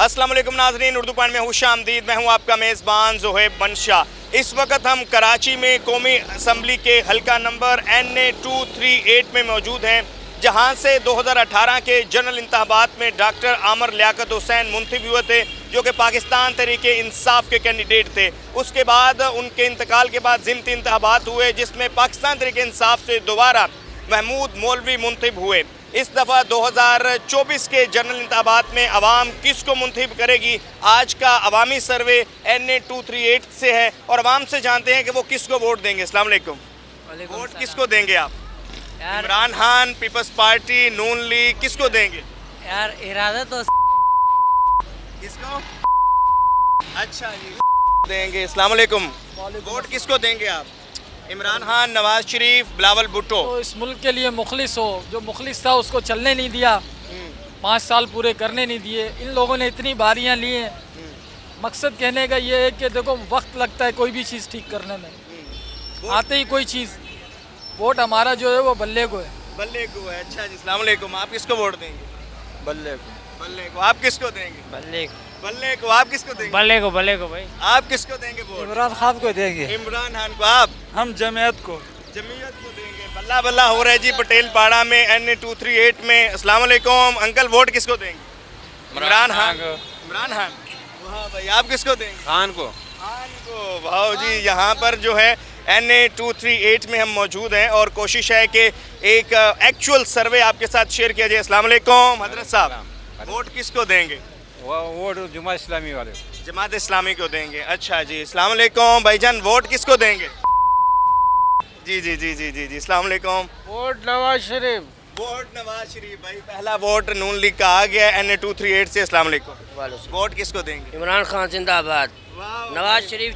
अस्सलाम वालेकुम नाज़रीन, उर्दू पॉइंट में खुशामदीद। मैं हूँ आपका मेज़बान ज़ोहेब बनशा। इस वक्त हम कराची में कौमी असम्बली के हल्का नंबर NA 238 में मौजूद हैं, जहाँ से 2018 के जनरल इंतखाबात में डॉक्टर आमर लियाकत हुसैन मुंतखब हुए थे, जो कि पाकिस्तान तहरीके इंसाफ के कैंडिडेट थे। उसके बाद उनके इंतकाल के बाद ज़िमनी इंतखाबात हुए, जिसमें पाकिस्तान तहरीके इंसाफ से दोबारा महमूद मौलवी मुंतखब हुए। इस दफ़ा 2024 के जनरल इंतखाबात में अवाम किसको मुंतखब करेगी, आज का अवामी सर्वे NA 238 से है और अवाम से जानते हैं कि वो किसको वोट देंगे। अस्सलाम वालेकुम। वोट किसको देंगे आप? इमरान खान, पीपल्स पार्टी, नून लीग, किसको देंगे? यार इरादा तो किसको? अच्छा जी देंगे। अस्सलाम वालेकुम। वोट किसको देंगे आप? इमरान खान, नवाज शरीफ, बिलावल भुट्टो। तो इस मुल्क के लिए मुखलिस हो, जो मुखलिस था उसको चलने नहीं दिया, 5 साल पूरे करने नहीं दिए। इन लोगों ने इतनी बारियां ली हैं। मकसद कहने का ये है कि देखो वक्त लगता है कोई भी चीज़ ठीक करने में, आते ही कोई चीज़। वोट हमारा जो है वो बल्ले को है। बल्ले को है। अच्छा जी, अस्सलाम वालेकुम। आप किसको वोट देंगे? बल्ले को। बल्ले को। आप किसको देंगे? बल्ले बल्ले को। आप किसको देंगे? बल्ले को भाई। आप किसको देंगे वोट? इमरान खान को देंगे। इमरान खान को। आप? हम जमीयत को। जमीयत को देंगे। बल्ला बल्ला हो रहा है जी पटेल पाड़ा में NA 238 में। अस्सलाम वालेकुम अंकल, वोट किसको देंगे? इमरान खान। इमरान खान। वाह भाई, आप किसको देंगे? खान को। खान को। वाह जी, यहाँ पर जो है NA 238 में हम मौजूद हैं और कोशिश है कि एक एक्चुअल सर्वे आपके साथ शेयर किया जाए। अस्सलाम वालेकुम हजरत साहब, वोट किसको देंगे? वो जुमा इस्लामी वाले। जमात इस्लामी को देंगे। अच्छा जी, अस्सलाम वालेकुम भाईजान, वोट किसको देंगे? जी जी जी जी जी जी, अस्सलाम वालेकुम। वोट नवाज शरीफ। वोट नवाज शरीफ। भाई पहला वोट नून लीग का आ गया NA 238 से। अस्सलाम वालेकुम। वोट किसको देंगे? इमरान खान जिंदाबाद, नवाज शरीफ।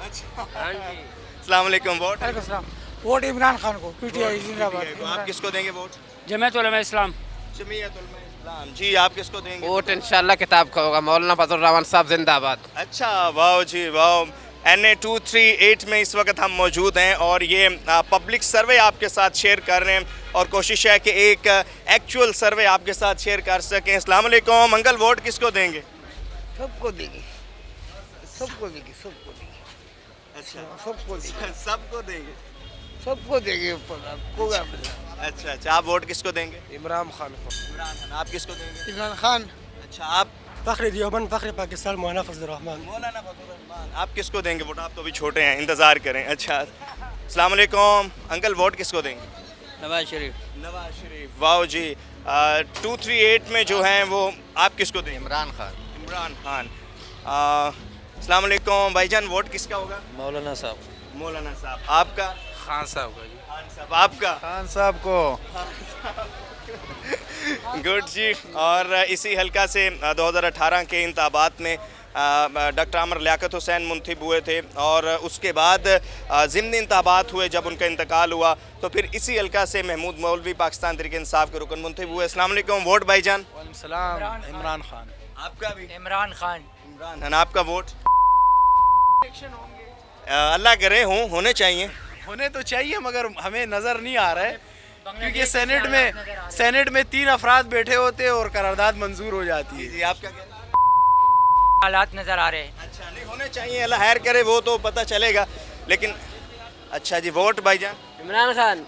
अच्छा, हाँ जी। अस्सलाम वालेकुम। वोट इमरान खान को, PTI जिंदाबाद। आप किसको देंगे वोट? जमीयत उलमा इस्लाम। जमीयत उलमा इस्लाम। जी, आप किसको देंगे? वोट इंशाल्लाह किताब का होगा, मौलाना फजल रहमान साहब जिंदाबाद। अच्छा, वाह जी वाह। NA 238 में इस वक्त हम मौजूद हैं और ये पब्लिक सर्वे आपके साथ शेयर कर रहे हैं और कोशिश है कि एक एक्चुअल सर्वे आपके साथ शेयर कर सकें। अस्सलाम वालेकुम अंकल, वोट किसको देंगे? सबको देंगे, सबको देंगे, सबको देंगे। अच्छा, सबको देंगे, सबको देंगे। सबको देंगे। अच्छा अच्छा, आप वोट किसको देंगे? इमरान खान को। इमरान खान। आप किसको देंगे? इमरान खान। अच्छा, आप? फखर दियोबंद, फखर पाकिस्तान, मौलाना फजल रहमान। मौलाना फजल रहमान। आप किसको देंगे वोट? आप तो अभी छोटे हैं, इंतज़ार करें। अच्छा, अस्सलाम वालेकुम अंकल, वोट किसको देंगे? नवाज शरीफ। नवाज शरीफ। वाह जी। 238 में जो हैं वो आप किसको देंगे? इमरान खान। इमरान खान। अस्सलाम वालेकुम भाईजान, वोट किसका होगा? मौलाना साहब। मौलाना साहब। आपका? खान साहब का जी। खान साहब। आपका? खान साहब को। गुड जी। और इसी हल्का से 2018 के इंतखाबात में डॉक्टर आमर लियाकत हुसैन मुंतखब हुए थे और उसके बाद ज़िमनी इंतखाबात हुए। जब उनका इंतकाल हुआ तो फिर इसी हल्का से महमूद मौलवी पाकिस्तान तहरीक इंसाफ के रुकन मुंतखब हुए। अस्सलाम वालेकुम। वोट भाईजान? सलाम। इमरान खान। आपका भी? इमरान खान। इमरान खान। आपका वोट? अल्लाह करे होने चाहिए। होने तो चाहिए मगर हमें नज़र नहीं आ रहा है, क्योंकि सेनेट में 3 अफराद बैठे होते और करारदाद मंजूर हो जाती है। जी, आप क्या कह रहे हैं? हालात नजर आ रहे हैं। अच्छा, नहीं होने चाहिए, अल्लाह खैर करे, वो तो पता चलेगा। लेकिन अच्छा जी, वोट भाईजान? इमरान खान।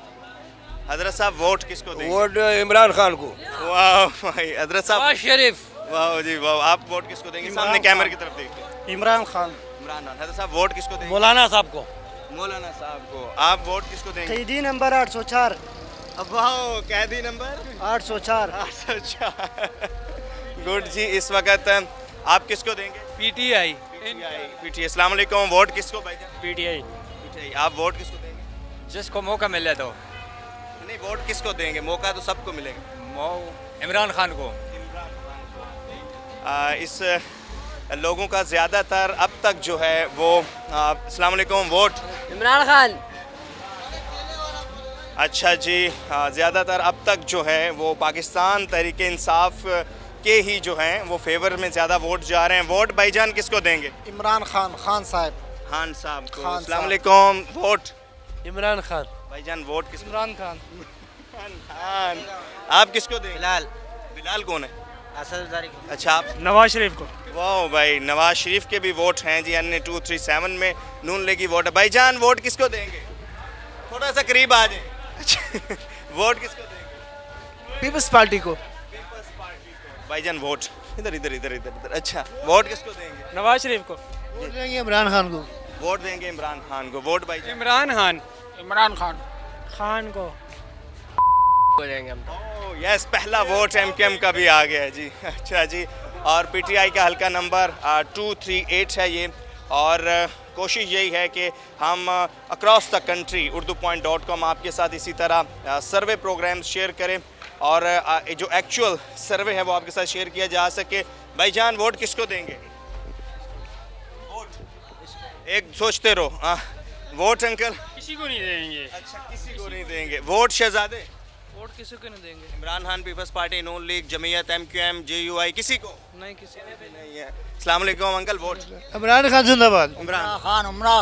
हजरत साहब, वोट किसको देंगे? वोट इमरान खान को। वाह भाई, हजरत साहब। नवाज शरीफ। वाह जी वाह। आप वोट किसको देंगे? सामने कैमरे की तरफ देखिए। इमरान खान। इमरान खान। हजरत साहब, वोट किसको देंगे? मौलाना साहब को। मौलाना साहब को। आप वोट किसको देंगे? कैदी नंबर 804। वाह, कैदी नंबर 804। 804। गुड जी। इस वक्त आप किसको देंगे? PTI। PTI। अस्सलाम वालेकुम। वोट किसको भाईजान? PTI। PTI। आप वोट किसको देंगे? जिसको मौका मिले तो। नहीं, वोट किसको देंगे? मौका तो सबको मिलेगा। इमरान खान को। इमरान खान को। इस लोगों का ज़्यादातर अब तक जो है वो अस्सलाम वालेकुम। वोट? इमरान खान। अच्छा जी, ज़्यादातर अब तक जो है वो पाकिस्तान तहरीक इंसाफ के ही जो हैं वो फेवर में ज़्यादा वोट जा रहे हैं। वोट भाईजान किसको देंगे? इमरान खान। खान साहब। खान साहब को। खान अस्सलाम वालेकुम। वोट? इमरान खान। भाईजान, वोट किसको? इमरान खान। खान। आप किसको देंगे? बिलाल। बिलाल कौन है? अच्छा, आप नवाज शरीफ को। वाह भाई, नवाज शरीफ के भी वोट हैं जी। अन्य 237 में नून लीग की वोट है। भाईजान वोट किसको देंगे? थोड़ा सा करीब आ जाए। वोट किसको देंगे? पीपल्स पार्टी को। भाईजान वोट इधर इधर इधर इधर इधर। अच्छा, वोट किसको देंगे? नवाज शरीफ को। वोट देंगे इमरान खान को। वोट देंगे इमरान खान को। वोट भाईजान? इमरान खान। इमरान खान। खान को। को देंगे हम। ओह यस, पहला वोट एमकेएम का भी आ गया है जी। अच्छा जी, और पीटीआई का हल्का नंबर 238 है ये। और कोशिश यही है कि हम अक्रॉस द कंट्री urdupoint.com आपके साथ इसी तरह सर्वे प्रोग्राम्स शेयर करें और जो एक्चुअल सर्वे है वो आपके साथ शेयर किया जा सके। भाईजान वोट किसको देंगे? वोट एक सोचते रहो। Vote uncle? किसी को नहीं देंगे। अच्छा, किसी को नहीं देंगे। वोट शहजादे? वोट किसी को नहीं देंगे। इमरान खान, पीपल्स पार्टी, नून लीग, जमीयत, एमक्यूएम, जेयूआई, किसी को नहीं, किसी को नहीं है। अस्सलाम वालेकुम अंकल, वोट? इमरान खान जिंदाबाद। इमरान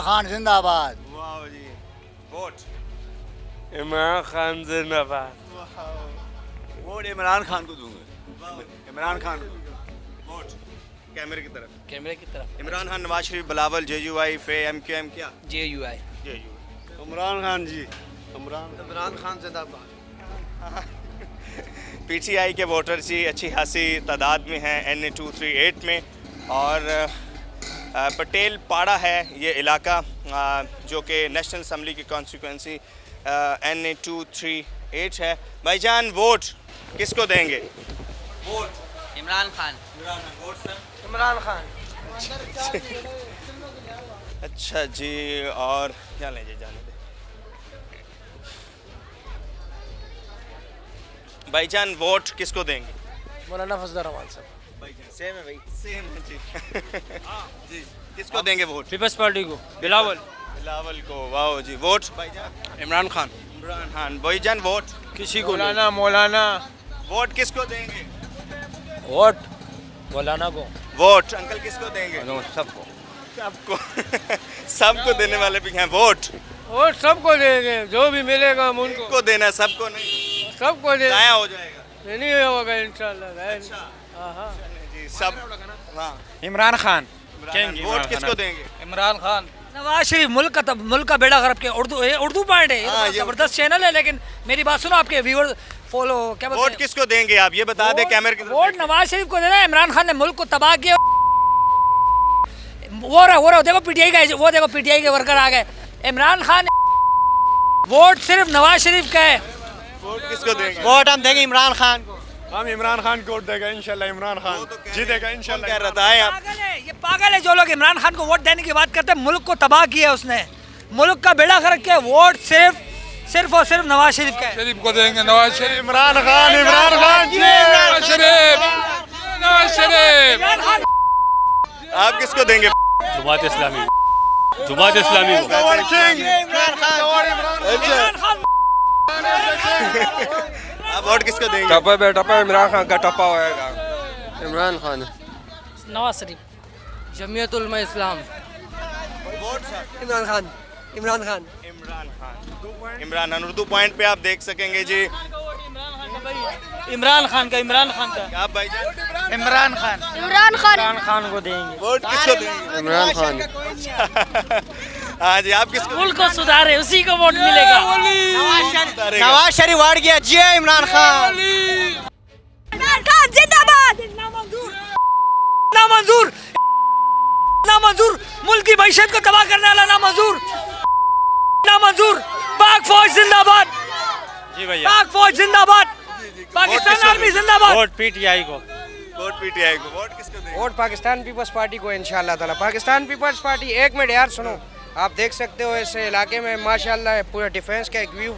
खान जिंदाबाद। वाह जी, वोट? इमरान खान जिंदाबाद। वोट इमरान खान को दूंगा। इमरान खान को। वोट कैमरे की तरफ। कैमरे की तरफ। इमरान खान, नवाज शरीफ, बिलावल, जेयूआई, फे, एमक्यूएम, क्या? JUI। जेयूआई। इमरान खान जी। इमरान खान जिंदाबाद। पीटीआई के वोटर जी अच्छी खासी तादाद में हैं NA 238 में। और पटेल पाड़ा है ये इलाका जो कि नेशनल असम्बली की कॉन्स्टिट्यूंसी NA 238 है। भाईजान वोट किसको देंगे? Vote Imran Khan. Vote sir? Imran Khan. अच्छा जी, और क्या लेंगे? जाने दे। भाईजान वोट किसको देंगे? मौलाना फजल रहमान साहब। सेम है भाई, सेम है जी। जी, किसको देंगे वोट? पीपल्स पार्टी को। बिलावल। बिलावल को। वाह जी, वोट? भाईजान इमरान खान। इमरान खान। भाईजान वोट किसी को मौलाना। वोट किसको देंगे? वोट मौलाना को। वोट अंकल किसको देंगे? सबको। सबको। सबको देने वाले भी हैं। वोट वोट सबको देंगे, जो भी मिलेगा हम उनको। को देना है, सबको नहीं। सबको दे। जाया हो जाएगा। नहीं होगा इंशाल्लाह। अच्छा जी, सब। हाँ, इमरान खान। वोट किसको देंगे? इमरान खान। नवाज शरीफ मुल्क का बेड़ा गर्क के उर्दू पॉइंट है। हाँ, ये जबरदस्त चैनल है, लेकिन मेरी बात सुनो, आपके व्यूअर फॉलो क्या बोलते वोट हैं? किसको देंगे आप ये बता दे कैमरे की तरफ वोट देखिए। नवाज शरीफ को देना है। इमरान खान ने मुल्क को तबाह किया। वो रहा देखो पीटीआई का, वो देखो पीटीआई के वर्कर आ गए। इमरान खान। वोट सिर्फ नवाज शरीफ का है। वोट किसको देंगे? वोट हम देंगे इमरान खान को। हम इमरान खान को वोट देगा इंशाल्लाह। इमरान खान जीतेगा इंशाल्लाह। क्या रहता है आप? पागल है, ये पागल है जो लोग इमरान खान को वोट देने की बात करते हैं। मुल्क को तबाह किया उसने, मुल्क का बेड़ा गर्क किया। वोट सिर्फ और सिर्फ नवाज शरीफ का है। शरीफ को देंगे। नवाज शरीफ। इमरान खान। इमरान खान जी। नवाज शरीफ। नवाज शरीफ। आप किसको देंगे? जमात इस्लामी। जमात इस्लामी को। आप वोट किसको देंगे? टप्पा पे टप्पा इमरान खान का टप्पा होएगा। Imran Khan. Nawaz Sharif. Jamiat Ulema Islam. Vote sir? Imran Khan. Imran Khan. Imran Khan. Imran Khan. Urdu point पे आप देख सकेंगे जी। इमरान खान का। इमरान खान का। आप भाईजान? इमरान खान। इमरान खान। इमरान खान को देंगे। वोट किसको देंगे? इमरान खान। हाँ जी, आप किसको? मुल्क को सुधारे, उसी को वोट मिलेगा। नवाज शरीफ वार्ड गया जी। इमरान खान। इमरान खान जिंदाबाद। नामंजूर। नामंजूर। मुल्क की मैशत को तबाह करने वाला नामंजूर। नामंजूर। पाक फौज जिंदाबाद। जी भैया। पाक फौज जिंदाबाद। पाकिस्तान आर्मी जिंदाबाद। वोट पीटीआई को। वोट पीटीआई को। वोट किसको देंगे? वोट पाकिस्तान पीपल्स पार्टी को इंशाल्लाह ताला। पाकिस्तान पीपल्स पार्टी। एक मिनट यार सुनो, आप देख सकते हो इस इलाके में माशाल्लाह पूरा डिफेंस का एक व्यू।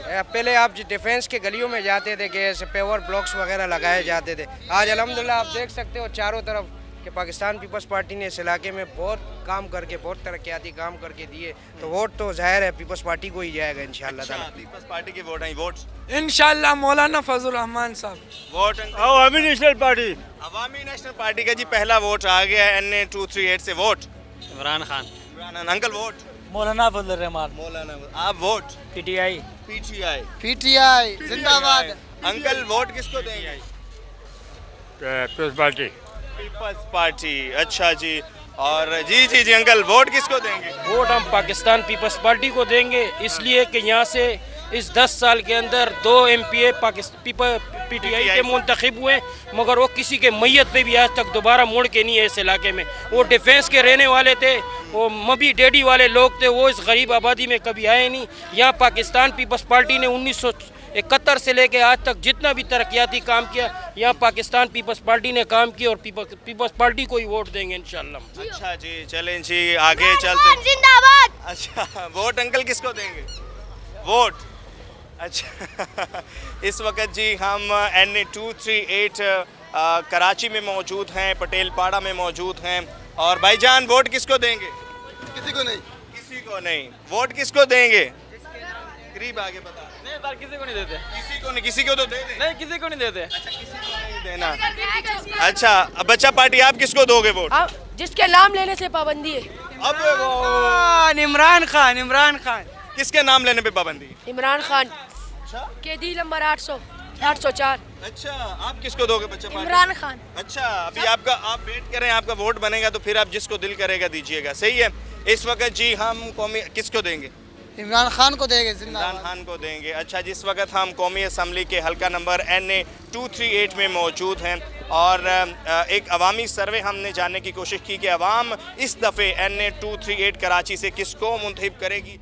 पहले आप डिफेंस के गलियों में जाते थे कि ऐसे पेवर ब्लॉक्स वगैरह लगाए जाते थे। आज अल्हम्दुलिल्लाह आप देख सकते हो चारों तरफ कि पाकिस्तान पीपल्स पार्टी ने इस इलाके में बहुत काम करके, बहुत तरक्याती काम करके दिए। तो वोट तो जाहिर है पीपल्स पार्टी को ही जाएगा इंशाल्लाह ताला। पीपल्स पार्टी की वोट है। वोट इंशाल्लाह मौलाना फजल रहमान साहब। वोट अवामी नेशनल पार्टी। अवामी नेशनल पार्टी का जी पहला वोट आ गया है NA 238 से। Vote Imran Khan. Imran Khan. Uncle vote? मौलाना फजल रहमान। मौलाना। आप वोट? पीटीआई। पीटीआई। पीटीआई जिंदाबाद। अंकल वोट किसको देंगे? Peoples party. पीपल्स पार्टी, अच्छा जी। और जी जी जी अंकल, वोट किसको देंगे? वोट हम पाकिस्तान पीपल्स पार्टी को देंगे, इसलिए कि यहाँ से इस 10 साल के अंदर 2 MPA PTI के मुंतखब हुए, मगर वो किसी के मैयत पे भी आज तक दोबारा मुड़ के नहीं है इस इलाके में। वो डिफेंस के रहने वाले थे, वो मबी डैडी वाले लोग थे, वो इस गरीब आबादी में कभी आए नहीं। यहाँ पाकिस्तान पीपल्स पार्टी ने 1971 से लेके आज तक जितना भी तरक्याती काम किया, यहाँ पाकिस्तान पीपल्स पार्टी ने काम किया, और पीपल्स पार्टी को ही वोट देंगे इंशाल्लाह। अच्छा जी, चलें जी आगे चलते हैं। जिंदाबाद। अच्छा, वोट अंकल किसको देंगे? वोट, अच्छा। इस वक्त जी हम NA 238 कराची में मौजूद हैं, पटेल पाड़ा में मौजूद हैं। और भाईजान, वोट किसको देंगे? किसी को नहीं। किसी को नहीं। वोट किसको देंगे? करीब आगे बता। नहीं सर, किसी को नहीं देते। किसी को नहीं, किसी को तो दे दें। नहीं, किसी को नहीं देते। अच्छा, किसी को नहीं देना। अच्छा, अब बच्चा पार्टी आप किसको दोगे वोट? जिसके नाम लेने से पाबंदी है। अब इमरान खान, इमरान खान। किसके नाम लेने पे पाबंदी? इमरान खान, केदी नंबर 804। अच्छा, आप किसको दोगे बच्चा पार्टी? इमरान खान। अच्छा, अभी आपका, आप वेट करें, आपका वोट बनेगा तो फिर आप जिसको दिल करेगा दीजिएगा, सही है। इस वक्त जी हम कौमी किसको देंगे? इमरान खान को देंगे। इमरान खान को देंगे। अच्छा, जिस वक्त हम कौमी असम्बली के हल्का नंबर NA 238 में मौजूद हैं, और एक अवामी सर्वे हमने जानने की कोशिश की कि अवाम इस दफ़े NA 238 कराची से किसको मुंतखब करेगी।